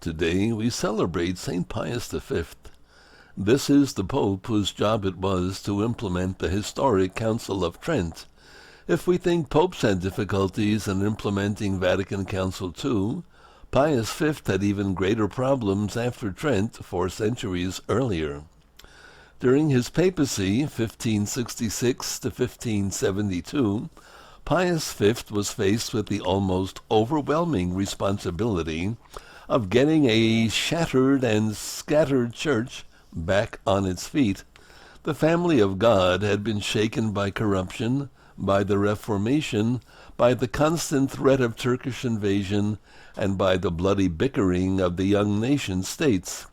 Today we celebrate St. Pius V. This is the Pope whose job it was to implement the historic Council of Trent. If we think popes had difficulties in implementing Vatican Council II, Pius V had even greater problems after Trent 4 centuries earlier. During his papacy, 1566 to 1572, Pius V was faced with the almost overwhelming responsibility of getting a shattered and scattered church back on its feet. The family of God had been shaken by corruption, by the Reformation, by the constant threat of Turkish invasion, and by the bloody bickering of the young nation-states.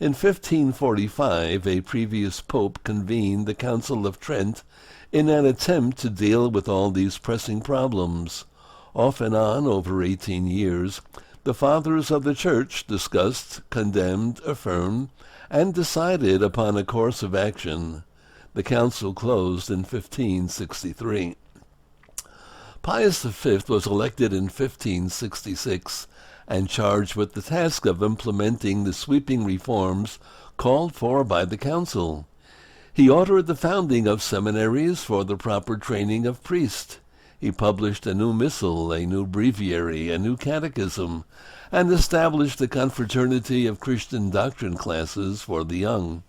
In 1545, a previous pope convened the Council of Trent in an attempt to deal with all these pressing problems. Off and on over 18 years, the fathers of the Church discussed, condemned, affirmed, and decided upon a course of action. The council closed in 1563. Pius V was elected in 1566 and charged with the task of implementing the sweeping reforms called for by the council. He ordered the founding of seminaries for the proper training of priests. He published a new missal, a new breviary, a new catechism, and established a confraternity of Christian doctrine classes for the young.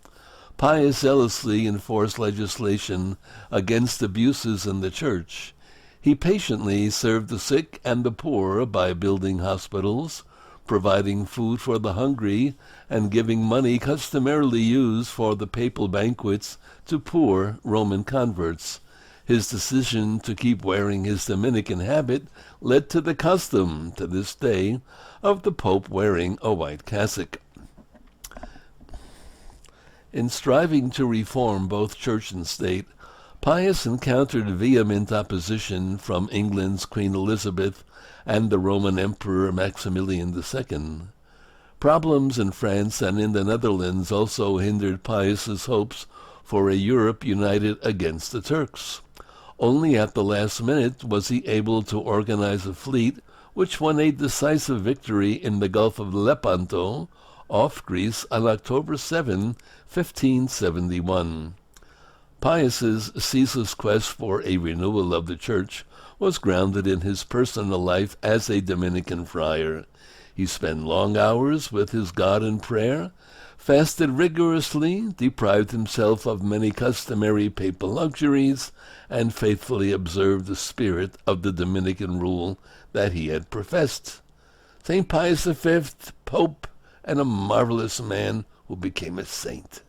Pius zealously enforced legislation against abuses in the Church. He patiently served the sick and the poor by building hospitals, providing food for the hungry, and giving money customarily used for the papal banquets to poor Roman converts. His decision to keep wearing his Dominican habit led to the custom, to this day, of the Pope wearing a white cassock. In striving to reform both church and state, Pius encountered vehement opposition from England's Queen Elizabeth and the Roman Emperor Maximilian II. Problems in France and in the Netherlands also hindered Pius's hopes for a Europe united against the Turks. Only at the last minute was he able to organize a fleet which won a decisive victory in the Gulf of Lepanto, off Greece, on October 7, 1571. Pius's ceaseless quest for a renewal of the Church was grounded in his personal life as a Dominican friar. He spent long hours with his God in prayer, fasted rigorously, deprived himself of many customary papal luxuries, and faithfully observed the spirit of the Dominican rule that he had professed. St. Pius V, Pope, and a marvelous man who became a saint.